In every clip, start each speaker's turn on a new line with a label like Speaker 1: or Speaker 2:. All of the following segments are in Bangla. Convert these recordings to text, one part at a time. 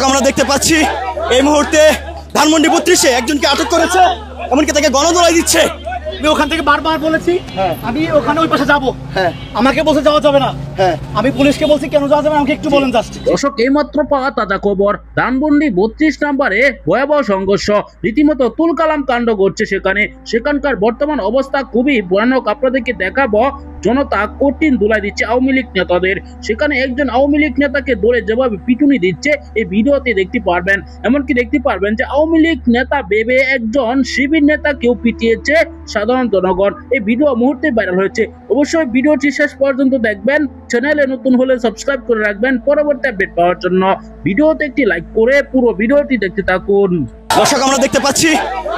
Speaker 1: আমরা দেখতে পাচ্ছি এই মুহূর্তে ধানমন্ডি 32-এ একজনকে আটক করেছে, এমনকি তাকে গণধোলাই দিচ্ছে।
Speaker 2: আমি ওখান থেকে বারবার বলেছি আমি ওখানে ওই পাশে যাবো, আমাকে বসে যাওয়া যাবে না। আমি পুলিশকে বলছি কেন যাওয়া যাবে, আমাকে একটু বলেন জাস্ট।
Speaker 3: দর্শক, এইমাত্র পাওয়া তাজা খবর, ধানমন্ডি 32 নম্বরে ভয়াবহ সংঘর্ষ, রীতিমতো তুলকালাম কাণ্ড ঘটছে সেখানকার বর্তমান অবস্থা খুবই ভয়ানক। আপনাদেরকে দেখাবো, জনতা কঠিন ধুলাই দিচ্ছে আওয়ামী লীগ নেতাদের। সেখানে একজন আওয়ামী লীগ নেতাকে ধরে যেভাবে পিটুনি দিচ্ছে এই ভিডিওতে দেখতে পারবেন। এমনকি দেখতে পারবেন যে আওয়ামী লীগ নেতা ভেবে একজন শিবির নেতাকেও পিটিয়েছে সাধারণ জনগণ। এই ভিডিও মুহূর্তে ভাইরাল হয়েছে। অবশ্যই ভিডিওটি শেষ পর্যন্ত দেখবেন, চ্যানেলে নতুন হলে সাবস্ক্রাইব করে রাখবেন পরবর্তী আপডেট পাওয়ার জন্য। ভিডিওতে একটি লাইক করে পুরো ভিডিওটি দেখতে থাকুন।
Speaker 1: দর্শক, আমরা দেখতে পাচ্ছি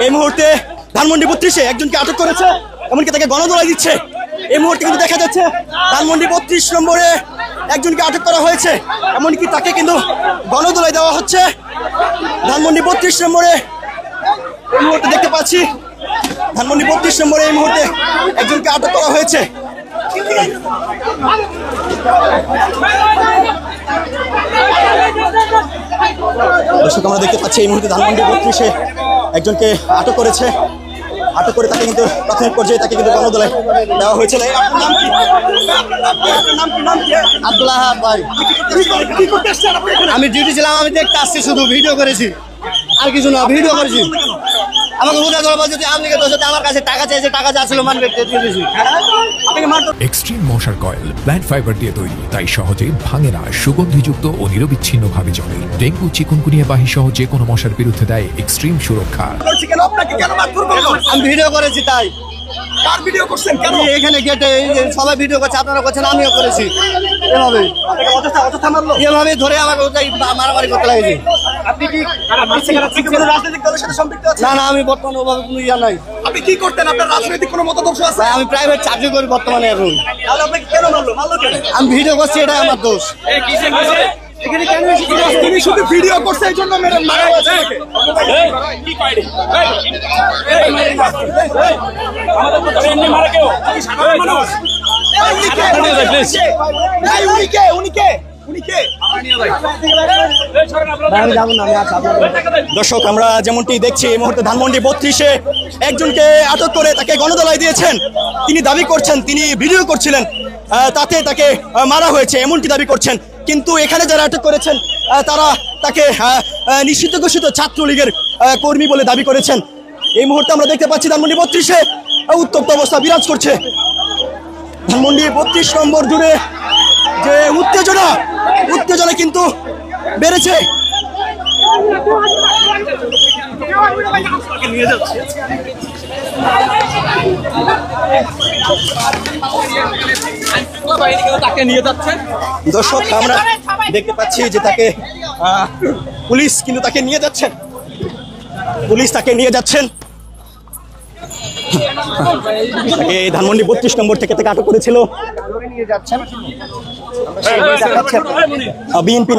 Speaker 1: এই মুহূর্তে ধানমন্ডি 32-এ একজনকে আটক করেছে, এমনকি তাকে গণধোলাই দিচ্ছে। এই মুহূর্তে কিন্তু দেখা যাচ্ছে ধানমন্ডি 32 নম্বরে একজনকে আটক করা হয়েছে, এমনকি তাকে কিন্তু গণধোলাই দেওয়া হচ্ছে। ধানমন্ডি 32 নম্বরে এই মুহূর্তে দেখতে পাচ্ছি ধানমন্ডি 32 নম্বরে এই মুহূর্তে একজনকে আটক করা হয়েছে। দর্শক, আমরা দেখতে পাচ্ছি এই মুহূর্তে ধানমন্ডি 32-এ একজনকে আটক করেছে। আটক করে তাকে কিন্তু প্রাথমিক পর্যায়ে তাকে কিন্তু গণধোলাই দেওয়া হয়েছিল।
Speaker 2: আব্দুল্লাহ ভাই, আমি ডিউটি ছিলাম, আমি দেখতে আসছি, শুধু ভিডিও করেছি আর কিছু না। ভিডিও করেছি, আমাকে উঠে ধরে বলছে যে আপনি আমার কাছে টাকা চাইছে, টাকা চাচ্ছিল মানবে দিয়েছি।
Speaker 4: এক্সট্রিম মশার কয়েল প্ল্যান্ট ফাইবার দিয়ে তৈরি, তাই সহজে ভাঙে না, সুগন্ধিযুক্ত ও নিরবিচ্ছিন্নভাবে চলে। ডেঙ্গু, চিকুনগুনিয়া বাহি সহ যে কোনো মশার বিরুদ্ধে দেয় এক্সট্রিম সুরক্ষা।
Speaker 2: আমি ভিডিও করেছি, তাই
Speaker 1: কার ভিডিও করছেন? কেন
Speaker 2: এখানে গেটে সবাই ভিডিও করছে, আপনারা করছেন, আমিও করেছি। এভাবে ধরে আমাকে মারামারি করতে লাগেছে।
Speaker 1: আপনি কি রাজনৈতিক দলের সাথে সম্পৃক্ত আছেন?
Speaker 2: না, আমি বর্তমানে ওভাবে কোনো ইয়া নাই।
Speaker 1: আপনি কি করতেন? আপনার রাজনৈতিক কোনো মতাদর্শ আছে?
Speaker 2: আমি প্রাইভেট চাকরি করি বর্তমানে। এখন
Speaker 1: তাহলে আপনাকে কেন মারলো?
Speaker 2: আমি ভিডিও করছি, এটাই আমার দোষ।
Speaker 1: তিনি শুধু ভিডিও করছে, এই জন্য মারা হয়েছে। দর্শক, আমরা যেমনটি দেখছি এই মুহূর্তে ধানমন্ডি 32-এ একজনকে আটক করে তাকে গণধোলাই দিয়েছেন। তিনি দাবি করছেন তিনি ভিডিও করছিলেন, তাতে তাকে মারা হয়েছে এমনটি দাবি করছেন। কিন্তু এখানে যারা আটক করেছেন তারা তাকে নিষিদ্ধ ঘোষিত ছাত্রলীগের কর্মী বলে দাবি করেছেন। এই মুহূর্তে আমরা দেখতে পাচ্ছি ধানমন্ডি 32-এ উত্তপ্ত অবস্থা বিরাজ করছে। ধানমন্ডি 32 নম্বর জুড়ে যে উত্তেজনা কিন্তু বেড়েছে। দর্শক, আমরা দেখতে পাচ্ছি যে তাকে পুলিশ কিন্তু তাকে নিয়ে যাচ্ছেন, এই ধানমন্ডি 32 নম্বর থেকে আটক করেছিল। বিএনপি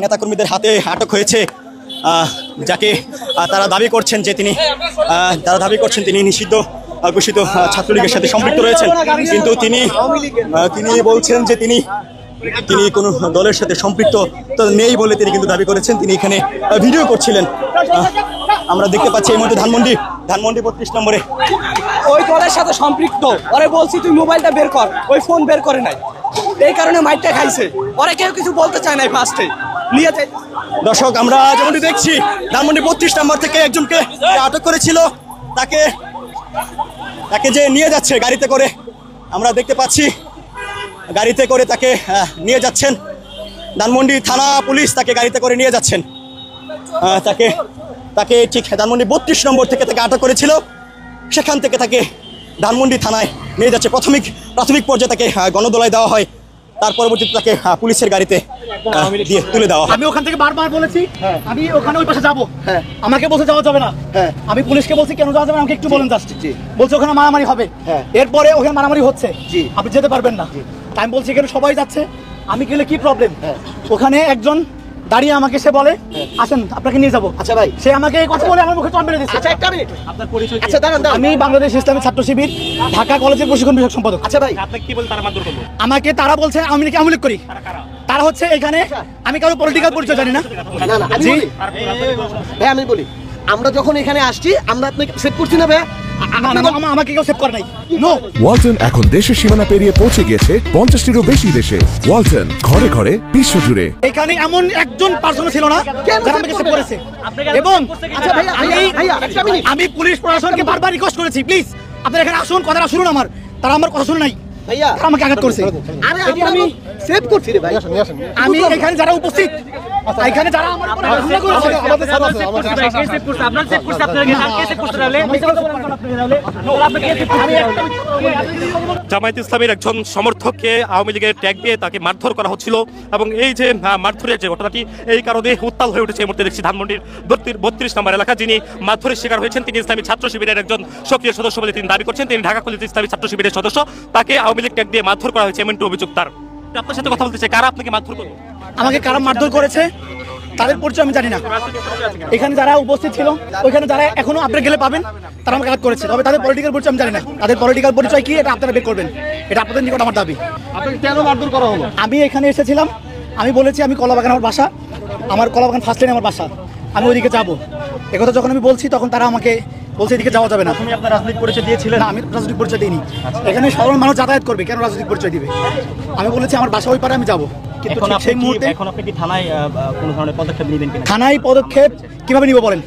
Speaker 1: নেতাকর্মীদের হাতে আটক হয়েছে, যাকে তারা দাবি করছেন তিনি নিষিদ্ধ ঘোষিত ছাত্রলীগের সাথে সম্পৃক্ত রয়েছেন। কিন্তু তিনি বলছেন যে তিনি কোনো দলের সাথে সম্পৃক্ত নেই বলে তিনি কিন্তু দাবি করেছেন। তিনি এখানে ভিডিও করছিলেন। আমরা দেখতে পাচ্ছি এই মুহূর্তে ধানমন্ডি 32 নম্বরে
Speaker 5: ওই দলের সাথে সম্পৃক্ত। ওরে বলছি তুই মোবাইলটা বের কর, ওই ফোন বের করে নাই, এই কারণে মাইরটা খাইছে। ওরে কেউ কিছু বলতে চায় নাই, ফার্স্টে নিয়ে যায়।
Speaker 1: দর্শক, আমরা যেমনটি দেখছি ধানমন্ডি 32 নম্বর থেকে একজনকে আটক করেছিল, তাকে যে নিয়ে যাচ্ছে গাড়িতে করে, আমরা দেখতে পাচ্ছি গাড়িতে করে তাকে নিয়ে যাচ্ছেন। ধানমন্ডি থানা পুলিশ তাকে গাড়িতে করে নিয়ে যাচ্ছেন। তাকে ঠিক ধানমন্ডি 32 নম্বর থেকে তাকে আটক করেছিল, সেখান থেকে তাকে ধানমন্ডি থানায় নিয়ে যাচ্ছে। প্রাথমিক পর্যায়ে তাকে গণধোলাই দেওয়া হয়, তার পরবর্তীতে তাকে পুলিশের গাড়িতে দিয়ে তুলে দেওয়া হয়।
Speaker 2: আমি ওখান থেকে বারবার বলেছি আমি ওখানে ওই পাশে যাবো, আমাকে বসে যাওয়া যাবে না। আমি পুলিশকে বলছি কেন যাওয়া যাবে, আমাকে একটু বলেন জাস্ট। বলছে ওখানে মারামারি হবে, এরপরে ওখানে মারামারি হচ্ছে, আপনি যেতে পারবেন না। আমি বলছি এখানে সবাই যাচ্ছে, আমি গেলে কি প্রবলেম? ওখানে একজন দাঁড়িয়ে আমাকে সে বলে আসেন আপনাকে নিয়ে যাবো। আচ্ছা ভাই, সে আমাকে এই কথা বলে আমার মুখে চড় মেরে দিচ্ছে। আচ্ছা একটা মিনিট, আপনার পরিচয়? আচ্ছা দাঁড়ান, আমি বাংলাদেশ ইসলামী ছাত্র শিবির ঢাকা কলেজের প্রশিক্ষণ বিভাগ সম্পাদক। আচ্ছা ভাই, আপনাকে কি বলে তারা মারধর করলো? আমাকে তারা বলছে আমি নাকি আমলিক করি। তারা হচ্ছে এখানে, আমি কারো পলিটিক্যাল পরিচয় জানি না।
Speaker 6: না না জি ভাই, আমি বলি আমরা যখন এখানে আসছি আমরা আপনাকে সেভ করছি না ভাই,
Speaker 2: আমাকে কেউ সেভ করে নাই। নো,
Speaker 7: ওয়ালটন এখন দেশের সীমানা পেরিয়ে পৌঁছে গিয়েছে 50টিরও বেশি দেশে। ওয়ালটন, ঘরে ঘরে বিশ্বজুড়ে।
Speaker 2: এখানে এমন একজন পার্সন ছিল না যারা আমাকে সেভ করেছে। এবং আচ্ছা ভাই, আমি পুলিশ প্রশাসনকে বারবার রিকোয়েস্ট করেছি, প্লিজ আপনারা এখানে আসুন, কথাটা শুনুন আমার। তারা আমার কথা শুনে নাই,
Speaker 6: ভাইয়া
Speaker 2: তারা আমাকে আঘাত করেছে।
Speaker 6: আরে আমি সেভ করছি রে ভাই।
Speaker 2: আমি এখানে যারা উপস্থিত, এখানে যারা আমার উপর হামলা করেছে, আমাদের স্যার আছে, আমাদের কে সেভ করছে? আপনারা সেভ করছে, আপনারা কে সেভ করতে রাখলে?
Speaker 8: জামায়াত ইসলামের একজন সমর্থককে আওয়ামী লীগের ট্যাগ দিয়ে তাকে মারধর করা হচ্ছিল এবং এই যে মারধরের যে ঘটনাটি এই কারণে উত্তাল হয়ে উঠেছে। এই মুহূর্তে দেখছি ধানমন্ডির 32 নম্বর এলাকা, যিনি মারধরের শিকার হয়েছেন তিনি ইসলামী ছাত্র শিবিরের একজন সক্রিয় সদস্য বলে তিনি দাবি করছেন। তিনি ঢাকা কলেজ ইসলামী ছাত্র শিবিরের সদস্য, তাকে আওয়ামী লীগ ট্যাগ দিয়ে মারধর করা হয়েছে এমনটি অভিযোগ তার। আপনার সাথে কথা বলতে চাই, কারা আপনাকে মারধর করলো?
Speaker 2: আমাকে কারা মারধর করেছে তাদের পরিচয় আমি জানি না। এখানে যারা উপস্থিত ছিল, ওইখানে যারা এখনো আপনি গেলে পাবেন, তারা আমাকে আঘাত করেছে। তবে তাদের পলিটিক্যাল পরিচয় আমি জানি না। তাদের পলিটিক্যাল পরিচয় কি এটা আপনারা বের করবেন, এটা আপনাদের নিকট আমার দাবি।
Speaker 6: আপনাকে কেন মারধর করা হলো?
Speaker 2: আমি এখানে এসেছিলাম, আমি বলেছি আমি কলাবাগান আমার বাসা, আমার কলাবাগান ফার্স্ট লাইন আমার বাসা, আমি ওইদিকে যাবো। একথা যখন আমি বলছি তখন তারা আমাকে বলছে এদিকে যাওয়া যাবে না।
Speaker 1: তুমি আপনার রাজনৈতিক পরিচয় দিয়েছিলেন?
Speaker 2: না, আমি রাজনৈতিক পরিচয় দিইনি। এখানে সাধারণ মানুষ যাতায়াত করবে, কেন রাজনৈতিক পরিচয় দিবে? আমি বলেছি আমার বাসা ওই পারে, আমি যাবো। কিন্তু সেই মুহূর্তে
Speaker 1: এখন আপনি কি থানায় কোনো ধরনের পদক্ষেপ নেবেন কিনা?
Speaker 2: থানায় পদক্ষেপ কিভাবে নিব বলেন?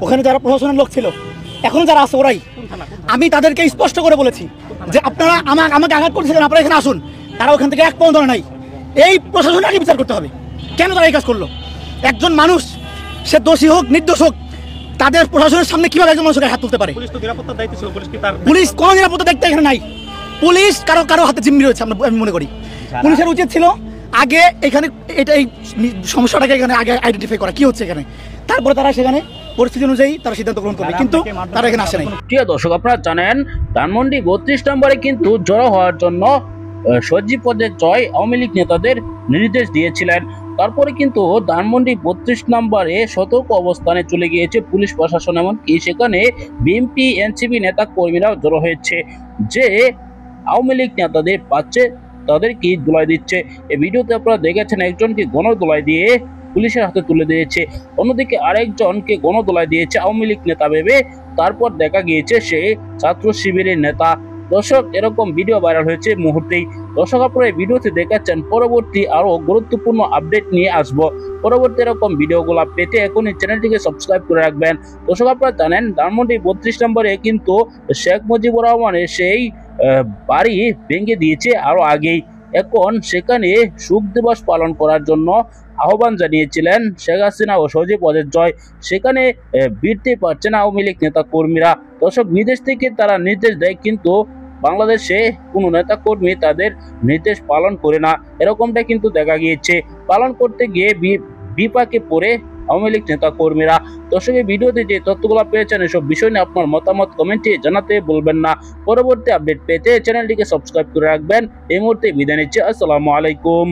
Speaker 2: ওখানে যারা প্রশাসনের লোক ছিল, এখন যারা আছে ওরাই। আমি তাদেরকে স্পষ্ট করে বলেছি যে আপনারা আমাকে আঘাত করছিলেন, আপনারা এখানে আসুন। তারা ওখান থেকে এক পাউন্ড ধরে নাই। এই প্রশাসনের আগে বিচার করতে হবে, কেন তারা এই কাজ করলো? একজন মানুষ সে দোষী হোক নির্দোষ হোক, তাদের প্রশাসনের সামনে কিভাবে একজন মানুষের হাত তুলতে পারে?
Speaker 8: পুলিশ তো নিরাপত্তার দায়িত্ব ছিল, পুলিশ কি তার
Speaker 2: পুলিশ কোনো নিরাপত্তা দেখতে এখানে নাই। পুলিশ কারো হাতে জিম্মি রয়েছে আমি মনে করি। পুলিশের উচিত ছিল আগে এখানে এই সমস্যাটাকে এখানে আগে আইডেন্টিফাই করা কি হচ্ছে এখানে, তারপরে তারা সেখানে পরিস্থিতি অনুযায়ী তারা সিদ্ধান্ত গ্রহণ করবে। কিন্তু তারা এখানে আসে নাই।
Speaker 3: প্রিয় দর্শক, আপনারা জানেন ধানমন্ডি 32 নম্বরে কিন্তু জড়ো হওয়ার জন্য সজীব পদের জয় আওয়ামী লীগ নেতাদের নির্দেশ দিয়েছিলেন। তারপরে কিন্তু ধানমন্ডি 32 নম্বরে সতর্ক অবস্থানে চলে গিয়েছে পুলিশ প্রশাসন, এমনকি সেখানে বিএনপি এনসিপি নেতা কর্মীরাও জড়ো হয়েছে, যে আওয়ামী লীগ নেতাদের পাচ্ছে তাদেরকে দোলাই দিচ্ছে। এই ভিডিওতে আপনারা দেখেছেন একজনকে গণদোলাই দিয়ে পুলিশের হাতে তুলে দিয়েছে, অন্যদিকে আরেকজনকে গণদোলাই দিয়েছে আওয়ামী লীগ নেতা ভেবে। তারপর দেখা গিয়েছে সে ছাত্র শিবিরের নেতা। দর্শক, এরকম ভিডিও ভাইরাল হয়েছে মুহূর্তেই। দর্শক, আপনারা এই ভিডিওতে দেখাচ্ছেন পরবর্তী আরো গুরুত্বপূর্ণ আপডেট নিয়ে আসবো। পরবর্তী এরকম ভিডিওগুলো পেতে এখনই চ্যানেলটিকে সাবস্ক্রাইব করে রাখবেন। দর্শক, আপনারা জানেন ধানমন্ডি 32 নম্বরে কিন্তু শেখ মুজিবুর রহমানের সেই বাড়ি ভেঙে দিয়েছে আরো আগেই। এখন সেখানে শোক দিবস পালন করার জন্য আহ্বান জানিয়েছিলেন শেখ হাসিনা ও সজীব পদের জয়। সেখানে ভিড়তে পারছে না আওয়ামী লীগ নেতা কর্মীরা। দর্শক, বিদেশ থেকে তারা নির্দেশ দেয়, কিন্তু বাংলাদেশে কোনো নেতা কর্মী তাদের নির্দেশ পালন করে না, এরকমটা কিন্তু দেখা গিয়েছে। পালন করতে গিয়ে বিপাকে পড়ে আওয়ামী লীগ নেতা কর্মীরা। দর্শক, এই ভিডিওতে যে তথ্যগুলো পেয়েছেন এসব বিষয় নিয়ে আপনার মতামত কমেন্টে জানাতে বলবেন না। পরবর্তী আপডেট পেতে চ্যানেলটিকে সাবস্ক্রাইব করে রাখবেন। এই মুহূর্তে বিদায় নিচ্ছি। আসসালামু আলাইকুম।